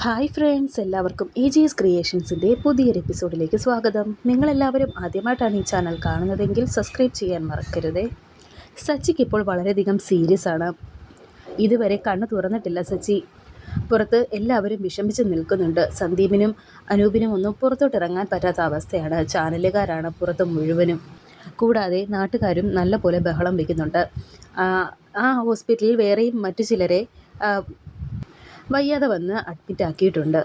Hi friends, എല്ലാവർക്കും AGS ക്രിയേഷൻസിൻ്റെ പുതിയൊരു എപ്പിസോഡിലേക്ക് സ്വാഗതം. നിങ്ങളെല്ലാവരും ആദ്യമായിട്ടാണ് ഈ ചാനൽ കാണുന്നതെങ്കിൽ സബ്സ്ക്രൈബ് ചെയ്യാൻ മറക്കരുതേ. സച്ചിക്ക് ഇപ്പോൾ വളരെയധികം സീരിയസ് ആണ്. ഇതുവരെ കണ്ണ് തുറന്നിട്ടില്ല സച്ചി. പുറത്ത് എല്ലാവരും വിഷമിച്ച് നിൽക്കുന്നുണ്ട്. സന്ദീപിനും അനൂപിനും ഒന്നും പുറത്തോട്ടിറങ്ങാൻ പറ്റാത്ത അവസ്ഥയാണ്. ചാനലുകാരാണ് പുറത്ത് മുഴുവനും. കൂടാതെ നാട്ടുകാരും നല്ല പോലെ ബഹളം വയ്ക്കുന്നുണ്ട്. ആ ഹോസ്പിറ്റലിൽ വേറെയും മറ്റു ചിലരെ വയ്യാതെ വന്ന് അഡ്മിറ്റ് ആക്കിയിട്ടുണ്ട്.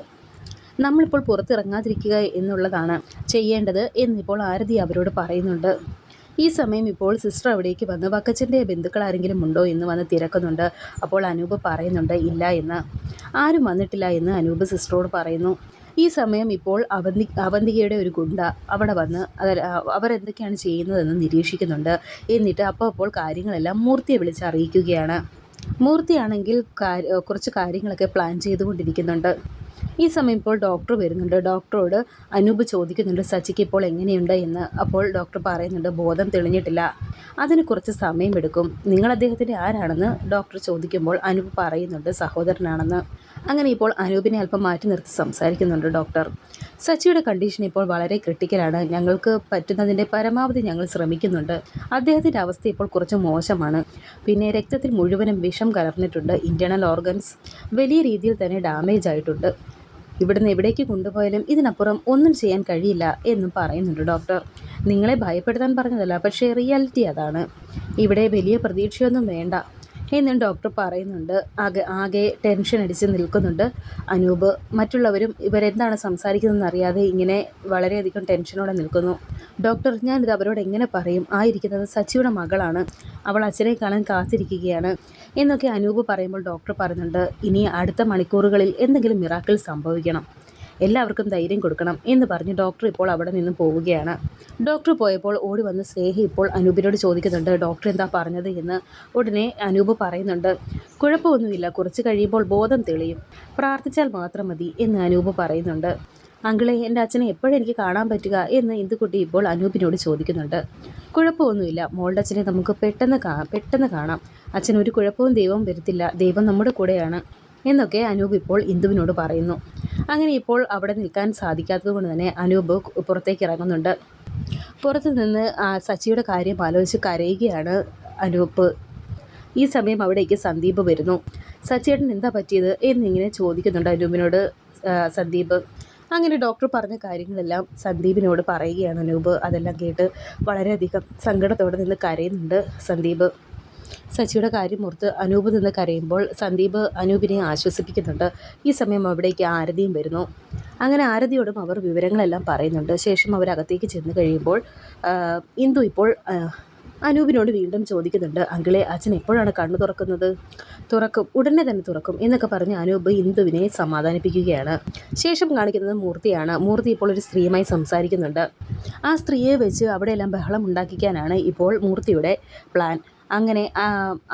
നമ്മളിപ്പോൾ പുറത്തിറങ്ങാതിരിക്കുക എന്നുള്ളതാണ് ചെയ്യേണ്ടത് എന്നിപ്പോൾ ആരതി അവരോട് പറയുന്നുണ്ട്. ഈ സമയം ഇപ്പോൾ സിസ്റ്റർ അവിടേക്ക് വന്ന് വക്കച്ചൻ്റെ ബന്ധുക്കൾ ആരെങ്കിലും ഉണ്ടോ എന്ന് വന്ന് തിരക്കുന്നുണ്ട്. അപ്പോൾ അനൂപ് പറയുന്നുണ്ട് ഇല്ല എന്ന്. ആരും വന്നിട്ടില്ല എന്ന് അനൂപ് സിസ്റ്ററോട് പറയുന്നു. ഈ സമയം ഇപ്പോൾ അവന്തികയുടെ ഒരു ഗുണ്ട അവിടെ വന്ന് അവരെന്തൊക്കെയാണ് ചെയ്യുന്നതെന്ന് നിരീക്ഷിക്കുന്നുണ്ട്. എന്നിട്ട് അപ്പോൾ കാര്യങ്ങളെല്ലാം മൂർത്തിയെ വിളിച്ച് അറിയിക്കുകയാണ്. മൂർത്തിയാണെങ്കിൽ കുറച്ച് കാര്യങ്ങളൊക്കെ പ്ലാൻ ചെയ്തുകൊണ്ടിരിക്കുന്നുണ്ട്. ഈ സമയം ഇപ്പോൾ ഡോക്ടർ വരുന്നുണ്ട്. ഡോക്ടറോട് അനൂപ് ചോദിക്കുന്നുണ്ട് സച്ചിക്ക് ഇപ്പോൾ എങ്ങനെയുണ്ട് എന്ന്. അപ്പോൾ ഡോക്ടർ പറയുന്നുണ്ട് ബോധം തെളിഞ്ഞിട്ടില്ല, അതിന് കുറച്ച് സമയമെടുക്കും. നിങ്ങൾ അദ്ദേഹത്തിൻ്റെ ആരാണെന്ന് ഡോക്ടർ ചോദിക്കുമ്പോൾ അനൂപ് പറയുന്നുണ്ട് സഹോദരനാണെന്ന്. അങ്ങനെ ഇപ്പോൾ അനൂപിനെ അല്പം മാറ്റി നിർത്തി സംസാരിക്കുന്നുണ്ട് ഡോക്ടർ. സച്ചിയുടെ കണ്ടീഷൻ ഇപ്പോൾ വളരെ ക്രിട്ടിക്കലാണ്. ഞങ്ങൾക്ക് പറ്റുന്നതിൻ്റെ പരമാവധി ഞങ്ങൾ ശ്രമിക്കുന്നുണ്ട്. അദ്ദേഹത്തിൻ്റെ അവസ്ഥ ഇപ്പോൾ കുറച്ച് മോശമാണ്. പിന്നെ രക്തത്തിൽ മുഴുവനും വിഷം കലർന്നിട്ടുണ്ട്. ഇൻറ്റേർണൽ ഓർഗൻസ് വലിയ രീതിയിൽ തന്നെ ഡാമേജ് ആയിട്ടുണ്ട്. ഇവിടുന്ന് എവിടേക്ക് കൊണ്ടുപോയാലും ഇതിനപ്പുറം ഒന്നും ചെയ്യാൻ കഴിയില്ല എന്നും പറയുന്നുണ്ട് ഡോക്ടർ. നിങ്ങളെ ഭയപ്പെടുത്താൻ പറഞ്ഞതല്ല, പക്ഷേ റിയാലിറ്റി അതാണ്. ഇവിടെ വലിയ പ്രതീക്ഷയൊന്നും വേണ്ട എന്നും ഡോക്ടർ പറയുന്നുണ്ട്. ആകെ ടെൻഷൻ അടിച്ച് നിൽക്കുന്നുണ്ട് അനൂപ്. മറ്റുള്ളവരും ഇവരെന്താണ് സംസാരിക്കുന്നതെന്ന് അറിയാതെ ഇങ്ങനെ വളരെയധികം ടെൻഷനോടെ നിൽക്കുന്നു. ഡോക്ടർ, ഞാനിത് അവരോട് എങ്ങനെ പറയും? ആയിരിക്കുന്നത് സച്ചിയുടെ മകളാണ്, അവൾ അച്ഛനെ കാണാൻ കാത്തിരിക്കുകയാണ് എന്നൊക്കെ അനൂപ് പറയുമ്പോൾ ഡോക്ടർ പറയുന്നുണ്ട് ഇനി അടുത്ത മണിക്കൂറുകളിൽ എന്തെങ്കിലും മിറാക്കിൾ സംഭവിക്കണം, എല്ലാവർക്കും ധൈര്യം കൊടുക്കണം എന്ന് പറഞ്ഞ് ഡോക്ടർ ഇപ്പോൾ അവിടെ നിന്ന് പോവുകയാണ്. ഡോക്ടർ പോയപ്പോൾ ഓടി വന്ന് സ്നേഹ ഇപ്പോൾ അനൂപിനോട് ചോദിക്കുന്നുണ്ട് ഡോക്ടർ എന്താ പറഞ്ഞത് എന്ന്. ഉടനെ അനൂപ് പറയുന്നുണ്ട് കുഴപ്പമൊന്നുമില്ല, കുറച്ച് കഴിയുമ്പോൾ ബോധം തെളിയും, പ്രാർത്ഥിച്ചാൽ മാത്രം മതി എന്ന് അനൂപ് പറയുന്നുണ്ട്. അങ്കിളെ, എൻ്റെ അച്ഛനെ എപ്പോഴും എനിക്ക് കാണാൻ പറ്റുക എന്ന് ഇന്ദുക്കുട്ടി ഇപ്പോൾ അനൂപിനോട് ചോദിക്കുന്നുണ്ട്. കുഴപ്പമൊന്നുമില്ല, മോളുടെ അച്ഛനെ നമുക്ക് പെട്ടെന്ന് കാണാം. അച്ഛൻ ഒരു കുഴപ്പവും ദൈവം വരുത്തില്ല, ദൈവം നമ്മുടെ കൂടെയാണ് എന്നൊക്കെ അനൂപ് ഇപ്പോൾ ഇന്ദുവിനോട് പറയുന്നു. അങ്ങനെ ഇപ്പോൾ അവിടെ നിൽക്കാൻ സാധിക്കാത്തത് കൊണ്ട് തന്നെ അനൂപ് പുറത്തേക്ക് ഇറങ്ങുന്നുണ്ട്. പുറത്തു നിന്ന് സച്ചിയുടെ കാര്യം ആലോചിച്ച് കരയുകയാണ് അനൂപ്. ഈ സമയം അവിടേക്ക് സന്ദീപ് വരുന്നു. സച്ചിയേട്ടൻ എന്താ പറ്റിയത് എന്നിങ്ങനെ ചോദിക്കുന്നുണ്ട് അനൂപിനോട് സന്ദീപ്. അങ്ങനെ ഡോക്ടർ പറഞ്ഞ കാര്യങ്ങളെല്ലാം സന്ദീപിനോട് പറയുകയാണ് അനൂപ്. അതെല്ലാം കേട്ട് വളരെയധികം സങ്കടത്തോടെ നിന്ന് കരയുന്നുണ്ട് സന്ദീപ്. സച്ചിയുടെ കാര്യം ഓർത്ത് അനൂപ് നിന്ന് കരയുമ്പോൾ സന്ദീപ് അനൂപിനെ ആശ്വസിപ്പിക്കുന്നുണ്ട്. ഈ സമയം അവിടേക്ക് ആരതിയും വരുന്നു. അങ്ങനെ ആരതിയോടും അവർ വിവരങ്ങളെല്ലാം പറയുന്നുണ്ട്. ശേഷം അവരകത്തേക്ക് ചെന്ന് കഴിയുമ്പോൾ ഇന്ദു ഇപ്പോൾ അനൂപിനോട് വീണ്ടും ചോദിക്കുന്നുണ്ട് അങ്കിളെ, അച്ഛൻ എപ്പോഴാണ് കണ്ണു തുറക്കുന്നത്? തുറക്കും, ഉടനെ തന്നെ തുറക്കും എന്നൊക്കെ പറഞ്ഞ് അനൂപ് ഇന്ദുവിനെ സമാധാനിപ്പിക്കുകയാണ്. ശേഷം കാണിക്കുന്നത് മൂർത്തിയാണ്. മൂർത്തി ഇപ്പോൾ ഒരു സ്ത്രീയുമായി സംസാരിക്കുന്നുണ്ട്. ആ സ്ത്രീയെ വെച്ച് അവിടെയെല്ലാം ബഹളം ഉണ്ടാക്കിക്കാനാണ് ഇപ്പോൾ മൂർത്തിയുടെ പ്ലാൻ. അങ്ങനെ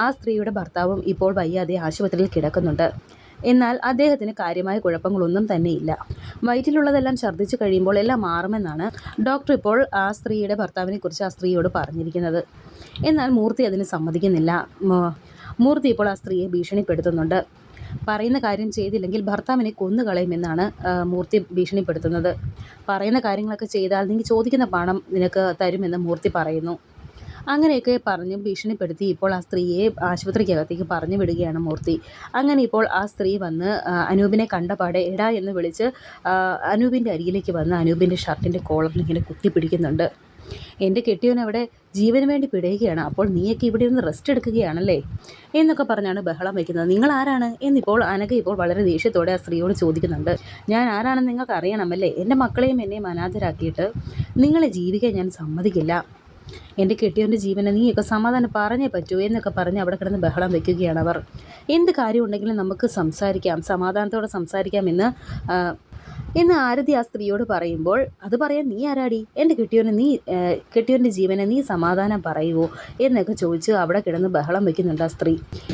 ആ സ്ത്രീയുടെ ഭർത്താവും ഇപ്പോൾ വയ്യാതെ ആശുപത്രിയിൽ കിടക്കുന്നുണ്ട്. എന്നാൽ അദ്ദേഹത്തിന് കാര്യമായ കുഴപ്പങ്ങളൊന്നും തന്നെയില്ല. വയറ്റിലുള്ളതെല്ലാം ഛർദ്ദിച്ചു കഴിയുമ്പോൾ എല്ലാം മാറുമെന്നാണ് ഡോക്ടർ ഇപ്പോൾ ആ സ്ത്രീയുടെ ഭർത്താവിനെ കുറിച്ച് ആ സ്ത്രീയോട് പറഞ്ഞിരിക്കുന്നത്. എന്നാൽ മൂർത്തി അതിന് സമ്മതിക്കുന്നില്ല. മൂർത്തി ഇപ്പോൾ ആ സ്ത്രീയെ ഭീഷണിപ്പെടുത്തുന്നുണ്ട്. പറയുന്ന കാര്യം ചെയ്തില്ലെങ്കിൽ ഭർത്താവിനെ കൊന്നുകളയുമെന്നാണ് മൂർത്തി ഭീഷണിപ്പെടുത്തുന്നത്. പറയുന്ന കാര്യങ്ങളൊക്കെ ചെയ്താൽ നീ ചോദിക്കുന്ന പണം നിനക്ക് തരുമെന്ന് മൂർത്തി പറയുന്നു. അങ്ങനെയൊക്കെ പറഞ്ഞ് ഭീഷണിപ്പെടുത്തി ഇപ്പോൾ ആ സ്ത്രീയെ ആശുപത്രിക്കകത്തേക്ക് പറഞ്ഞു വിടുകയാണ് മൂർത്തി. അങ്ങനെ ഇപ്പോൾ ആ സ്ത്രീ വന്ന് അനൂപിനെ കണ്ടപാടെ എടാ എന്ന് വിളിച്ച് അനൂപിൻ്റെ അരികിലേക്ക് വന്ന് അനൂപിൻ്റെ ഷർട്ടിൻ്റെ കോളറിൽ ഇങ്ങനെ കുത്തിപ്പിടിക്കുന്നുണ്ട്. എൻ്റെ കെട്ടിയവൻ അവിടെ ജീവന് വേണ്ടി പിടയുകയാണ്, അപ്പോൾ നീയൊക്കെ ഇവിടെ നിന്ന് റെസ്റ്റ് എടുക്കുകയാണല്ലേ എന്നൊക്കെ പറഞ്ഞാണ് ബഹളം വയ്ക്കുന്നത്. നിങ്ങൾ ആരാണ് എന്നിപ്പോൾ അനഘ ഇപ്പോൾ വളരെ ദേഷ്യത്തോടെ ആ സ്ത്രീയോട് ചോദിക്കുന്നുണ്ട്. ഞാൻ ആരാണെന്ന് നിങ്ങൾക്ക് അറിയണമല്ലേ? എൻ്റെ മക്കളെയും എന്നെയും അനാഥരാക്കിയിട്ട് നിങ്ങളെ ജീവിക്കാൻ ഞാൻ സമ്മതിക്കില്ല. എൻ്റെ കെട്ടിയവൻ്റെ ജീവനെ നീയൊക്കെ സമാധാനം പറഞ്ഞേ പറ്റൂ എന്നൊക്കെ പറഞ്ഞ് അവിടെ കിടന്ന് ബഹളം വയ്ക്കുകയാണ് അവർ. എന്ത് കാര്യമുണ്ടെങ്കിലും നമുക്ക് സംസാരിക്കാം, സമാധാനത്തോടെ സംസാരിക്കാമെന്ന് എന്ന് ആരതി ആ സ്ത്രീയോട് പറയുമ്പോൾ, അത് പറയാൻ നീ ആരാടി, എൻ്റെ കെട്ടിയോൻ്റെ ജീവനെ നീ സമാധാനം പറയുമോ എന്നൊക്കെ ചോദിച്ച് അവിടെ കിടന്ന് ബഹളം വെക്കുന്നുണ്ട് ആ സ്ത്രീ.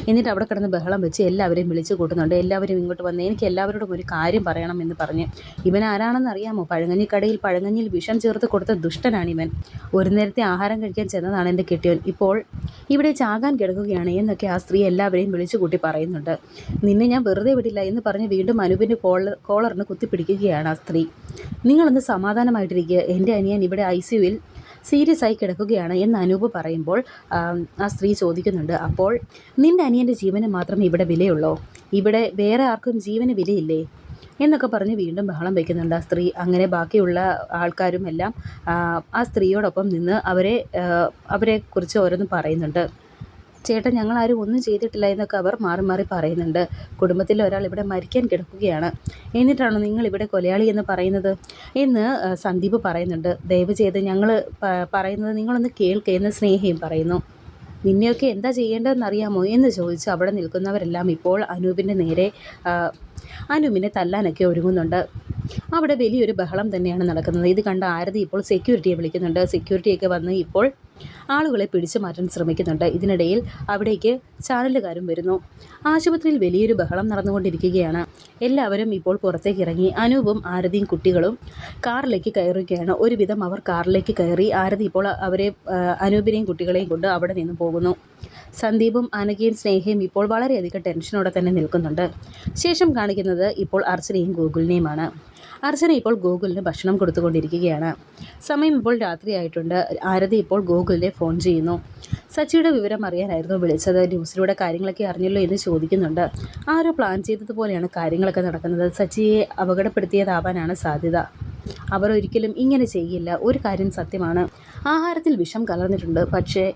എന്നിട്ട് അവിടെ കിടന്ന് ബഹളം വെച്ച് എല്ലാവരെയും വിളിച്ചു കൂട്ടുന്നുണ്ട്. എല്ലാവരും ഇങ്ങോട്ട് വന്ന് എനിക്ക് എല്ലാവരോടും ഒരു കാര്യം പറയണം എന്ന് പറഞ്ഞ്. ഇവൻ ആരാണെന്ന് അറിയാമോ? പഴങ്ങഞ്ഞിക്കടയിൽ പഴങ്ങഞ്ഞിൽ വിഷം ചേർത്ത് കൊടുത്ത ദുഷ്ടനാണിവൻ. ഒരു നേരത്തെ ആഹാരം കഴിക്കാൻ ചെന്നതാണ് എൻ്റെ കെട്ടിയോൻ, ഇപ്പോൾ ഇവിടെ ചാകാൻ കിടക്കുകയാണ് എന്നൊക്കെ ആ സ്ത്രീ എല്ലാവരെയും വിളിച്ചു കൂട്ടി പറയുന്നുണ്ട്. നിന്നെ ഞാൻ വെറുതെ വിടില്ല എന്ന് പറഞ്ഞ് വീണ്ടും അനൂപിൻ്റെ കോളറിന് കുത്തിപ്പിടിക്കുകയാണ് ആ സ്ത്രീ. നിങ്ങളൊന്ന് സമാധാനമായിട്ടിരിക്കുക, എൻ്റെ അനിയൻ ഇവിടെ ICUവിൽ സീരിയസ് ആയി കിടക്കുകയാണ് എന്ന് അനൂപ് പറയുമ്പോൾ ആ സ്ത്രീ ചോദിക്കുന്നുണ്ട്, അപ്പോൾ നിൻ്റെ അനിയൻ്റെ ജീവന് മാത്രം ഇവിടെ വിലയുള്ളോ? ഇവിടെ വേറെ ആർക്കും ജീവന് വിലയില്ലേ എന്നൊക്കെ പറഞ്ഞ് വീണ്ടും ബഹളം വയ്ക്കുന്നുണ്ട് ആ സ്ത്രീ. അങ്ങനെ ബാക്കിയുള്ള ആൾക്കാരും എല്ലാം ആ സ്ത്രീയോടൊപ്പം നിന്ന് അവരെക്കുറിച്ച് ഓരോന്ന് പറയുന്നുണ്ട്. ചേട്ടൻ ഞങ്ങളാരും ഒന്നും ചെയ്തിട്ടില്ല എന്നൊക്കെ അവർ മാറി മാറി പറയുന്നുണ്ട്. കുടുംബത്തിൽ ഒരാൾ ഇവിടെ മരിക്കാൻ കിടക്കുകയാണ്, എന്നിട്ടാണോ നിങ്ങൾ ഇവിടെ കൊലയാളി എന്ന് പറയുന്നത് എന്ന് സന്ദീപ് പറയുന്നുണ്ട്. ദയവ് ചെയ്ത് ഞങ്ങൾ പറയുന്നത് നിങ്ങളൊന്ന് കേൾക്കുക എന്ന് സ്നേഹയും പറയുന്നു. നിന്നെയൊക്കെ എന്താ ചെയ്യേണ്ടതെന്നറിയാമോ എന്ന് ചോദിച്ച് അവിടെ നിൽക്കുന്നവരെല്ലാം ഇപ്പോൾ അനൂപിൻ്റെ നേരെ അനൂപിനെ തല്ലാനൊക്കെ ഒരുങ്ങുന്നുണ്ട്. അവിടെ വലിയൊരു ബഹളം തന്നെയാണ് നടക്കുന്നത്. ഇത് കണ്ട ആരതി ഇപ്പോൾ സെക്യൂരിറ്റിയെ വിളിക്കുന്നുണ്ട്. സെക്യൂരിറ്റിയൊക്കെ വന്ന് ഇപ്പോൾ ആളുകളെ പിടിച്ചു മാറ്റാൻ ശ്രമിക്കുന്നുണ്ട്. ഇതിനിടയിൽ അവിടേക്ക് ചാനലുകാരും വരുന്നു. ആശുപത്രിയിൽ വലിയൊരു ബഹളം നടന്നുകൊണ്ടിരിക്കുകയാണ്. എല്ലാവരും ഇപ്പോൾ പുറത്തേക്ക് ഇറങ്ങി. അനൂപും ആരതിയും കുട്ടികളും കാറിലേക്ക് കയറുകയാണ്. ഒരുവിധം അവർ കാറിലേക്ക് കയറി. ആരതി ഇപ്പോൾ അനൂപിനെയും കുട്ടികളെയും കൊണ്ട് അവിടെ നിന്ന് പോകുന്നു. സന്ദീപും അനഘയും സ്നേഹയും ഇപ്പോൾ വളരെയധികം ടെൻഷനോടെ തന്നെ നിൽക്കുന്നുണ്ട്. ശേഷം കാണിക്കുന്നത് ഇപ്പോൾ അർച്ചനയും ഗോകുലിനെയുമാണ്. അർച്ചന ഇപ്പോൾ ഗോകുലിന് ഭക്ഷണം കൊടുത്തുകൊണ്ടിരിക്കുകയാണ്. സമയം ഇപ്പോൾ രാത്രിയായിട്ടുണ്ട്. ആരതി ഇപ്പോൾ ഗോകുലിനെ ഫോൺ ചെയ്യുന്നു. സച്ചിയുടെ വിവരം അറിയാനായിരുന്നു വിളിച്ചത്. ന്യൂസിലൂടെ കാര്യങ്ങളൊക്കെ അറിഞ്ഞല്ലോ എന്ന് ചോദിക്കുന്നുണ്ട്. ആരോ പ്ലാൻ ചെയ്തതുപോലെയാണ് കാര്യങ്ങളൊക്കെ നടക്കുന്നത്. സച്ചിയെ അപകടപ്പെടുത്തിയതാവാനാണ് സാധ്യത. അവർ ഒരിക്കലും ഇങ്ങനെ ചെയ്യില്ല. ഒരു കാര്യം സത്യമാണ്, ആഹാരത്തിൽ വിഷം കലർന്നിട്ടുണ്ട്. പക്ഷേ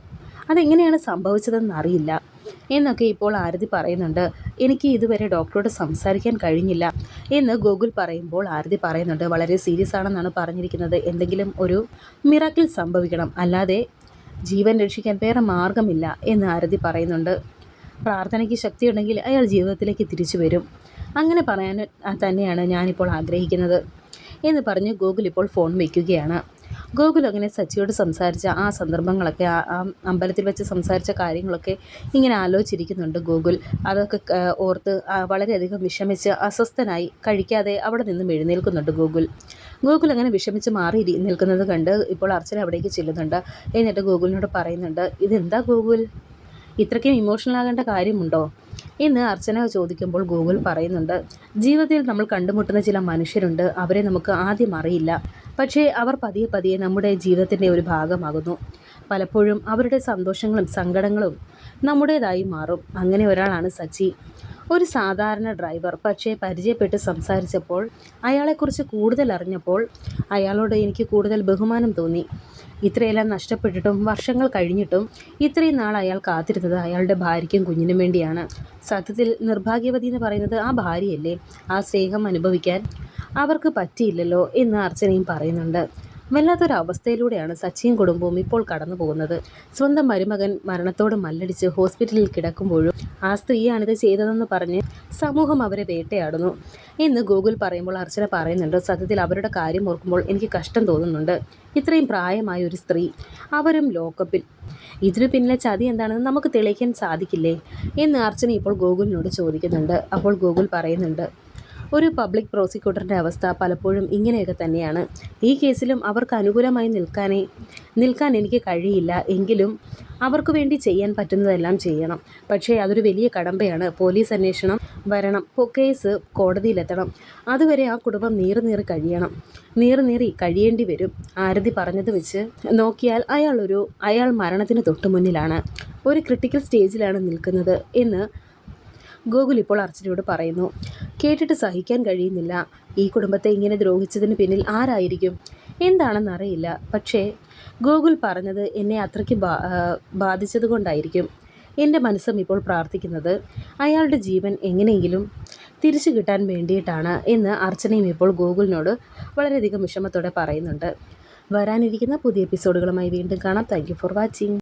അതെങ്ങനെയാണ് സംഭവിച്ചതെന്ന് അറിയില്ല എന്നൊക്കെ ഇപ്പോൾ ആരതി പറയുന്നുണ്ട്. എനിക്ക് ഇതുവരെ ഡോക്ടറോട് സംസാരിക്കാൻ കഴിഞ്ഞില്ല എന്ന് ഗോകുൽ പറയുമ്പോൾ ആരതി പറയുന്നുണ്ട്, വളരെ സീരിയസ് ആണെന്നാണ് പറഞ്ഞിരിക്കുന്നത്. എന്തെങ്കിലും ഒരു മിറാക്കിൾ സംഭവിക്കണം, അല്ലാതെ ജീവൻ രക്ഷിക്കാൻ വേറെ മാർഗമില്ല എന്ന് ആരതി പറയുന്നുണ്ട്. പ്രാർത്ഥനയ്ക്ക് ശക്തിയുണ്ടെങ്കിൽ അയാൾ ജീവിതത്തിലേക്ക് തിരിച്ചു വരും. അങ്ങനെ പറയാൻ തന്നെയാണ് ഞാനിപ്പോൾ ആഗ്രഹിക്കുന്നത് എന്ന് പറഞ്ഞ് ഗോകുൽ ഇപ്പോൾ ഫോൺ വയ്ക്കുകയാണ്. ഗോകുൽ അങ്ങനെ സച്ചിയോട് സംസാരിച്ച ആ സന്ദർഭങ്ങളൊക്കെ ആ അമ്പലത്തിൽ വെച്ച് സംസാരിച്ച കാര്യങ്ങളൊക്കെ ഇങ്ങനെ ആലോചിച്ചിരിക്കുന്നുണ്ട് ഗോകുൽ. അതൊക്കെ ഓർത്ത് വളരെയധികം വിഷമിച്ച് അസ്വസ്ഥനായി കഴിക്കാതെ അവിടെ നിന്നും എഴുന്നേൽക്കുന്നുണ്ട് ഗോകുൽ അങ്ങനെ വിഷമിച്ച് മാറി നിൽക്കുന്നത് കണ്ട് ഇപ്പോൾ അർച്ചന അവിടേക്ക് ചെല്ലുന്നുണ്ട്. എന്നിട്ട് ഗോകുലിനോട് പറയുന്നുണ്ട്, ഇതെന്താ ഗോകുൽ, ഇത്രയ്ക്കും ഇമോഷണൽ ആകേണ്ട കാര്യമുണ്ടോ എന്ന് അർച്ചന ചോദിക്കുമ്പോൾ ഗോകുൽ പറയുന്നുണ്ട്, ജീവിതത്തിൽ നമ്മൾ കണ്ടുമുട്ടുന്ന ചില മനുഷ്യരുണ്ട്. അവരെ നമുക്ക് ആദ്യം അറിയില്ല, പക്ഷേ അവർ പതിയെ പതിയെ നമ്മുടെ ജീവിതത്തിൻ്റെ ഒരു ഭാഗമാകുന്നു. പലപ്പോഴും അവരുടെ സന്തോഷങ്ങളും സങ്കടങ്ങളും നമ്മുടേതായി മാറും. അങ്ങനെ ഒരാളാണ് സച്ചി. ഒരു സാധാരണ ഡ്രൈവർ, പക്ഷേ പരിചയപ്പെട്ട് സംസാരിച്ചപ്പോൾ അയാളെക്കുറിച്ച് കൂടുതൽ അറിഞ്ഞപ്പോൾ അയാളോട് എനിക്ക് കൂടുതൽ ബഹുമാനം തോന്നി. ഇത്രയെല്ലാം നഷ്ടപ്പെട്ടിട്ടും വർഷങ്ങൾ കഴിഞ്ഞിട്ടും ഇത്രയും നാൾ അയാൾ കാത്തിരുന്നത് അയാളുടെ ഭാര്യയ്ക്കും കുഞ്ഞിനും വേണ്ടിയാണ്. സത്യത്തിൽ നിർഭാഗ്യവതി എന്ന് പറയുന്നത് ആ ഭാര്യയല്ലേ? ആ സ്നേഹം അനുഭവിക്കാൻ അവർക്ക് പറ്റിയില്ലല്ലോ എന്ന് അർച്ചനയും പറയുന്നുണ്ട്. വല്ലാത്തൊരവസ്ഥയിലൂടെയാണ് സച്ചിയും കുടുംബവും ഇപ്പോൾ കടന്നു പോകുന്നത്. സ്വന്തം മരുമകൻ മരണത്തോട് മല്ലടിച്ച് ഹോസ്പിറ്റലിൽ കിടക്കുമ്പോഴും ആ സ്ത്രീയാണിത് ചെയ്തതെന്ന് പറഞ്ഞ് സമൂഹം അവരെ വേട്ടയാടുന്നു എന്ന് ഗോകുൽ പറയുമ്പോൾ അർച്ചന പറയുന്നുണ്ട്, സത്യത്തിൽ അവരുടെ കാര്യം ഓർക്കുമ്പോൾ എനിക്ക് കഷ്ടം തോന്നുന്നുണ്ട്. ഇത്രയും പ്രായമായ ഒരു സ്ത്രീ, അവരും ലോക്കപ്പിൽ. ഇതിനു പിന്നിലെ ചതി എന്താണെന്ന് നമുക്ക് തെളിയിക്കാൻ സാധിക്കില്ലേ എന്ന് അർച്ചന ഇപ്പോൾ ഗോകുലിനോട് ചോദിക്കുന്നുണ്ട്. അപ്പോൾ ഗോകുൽ പറയുന്നുണ്ട്, ഒരു പബ്ലിക് പ്രോസിക്യൂട്ടറിൻ്റെ അവസ്ഥ പലപ്പോഴും ഇങ്ങനെയൊക്കെ തന്നെയാണ്. ഈ കേസിലും അവർക്ക് അനുകൂലമായി നിൽക്കാൻ എനിക്ക് കഴിയില്ല. എങ്കിലും അവർക്ക് വേണ്ടി ചെയ്യാൻ പറ്റുന്നതെല്ലാം ചെയ്യണം. പക്ഷേ അതൊരു വലിയ കടമ്പയാണ്. പോലീസ് അന്വേഷണം വരണം, കേസ് കോടതിയിലെത്തണം. അതുവരെ ആ കുടുംബം നീറി കഴിയേണ്ടി വരും. ആരതി പറഞ്ഞത് വെച്ച് നോക്കിയാൽ അയാൾ മരണത്തിന് തൊട്ടു മുന്നിലാണ്, ഒരു ക്രിട്ടിക്കൽ സ്റ്റേജിലാണ് നിൽക്കുന്നത് എന്ന് ഗോകുൽ ഇപ്പോൾ അർച്ചനയോട് പറയുന്നു. കേട്ടിട്ട് സഹിക്കാൻ കഴിയുന്നില്ല. ഈ കുടുംബത്തെ ഇങ്ങനെ ദ്രോഹിച്ചതിന് പിന്നിൽ ആരായിരിക്കും? എന്താണെന്നറിയില്ല. പക്ഷേ ഗോകുൽ പറഞ്ഞത് എന്നെ അത്രയ്ക്ക് ബാധിച്ചതുകൊണ്ടായിരിക്കും. എൻ്റെ മനസ്സും ഇപ്പോൾ പ്രാർത്ഥിക്കുന്നത് അയാളുടെ ജീവൻ എങ്ങനെയെങ്കിലും തിരിച്ചു കിട്ടാൻ വേണ്ടിയിട്ടാണ് എന്ന് അർച്ചനയും ഇപ്പോൾ ഗോകുലിനോട് വളരെയധികം വിഷമത്തോടെ പറയുന്നുണ്ട്. വരാനിരിക്കുന്ന പുതിയ എപ്പിസോഡുകളുമായി വീണ്ടും കാണാം. Thank you for watching.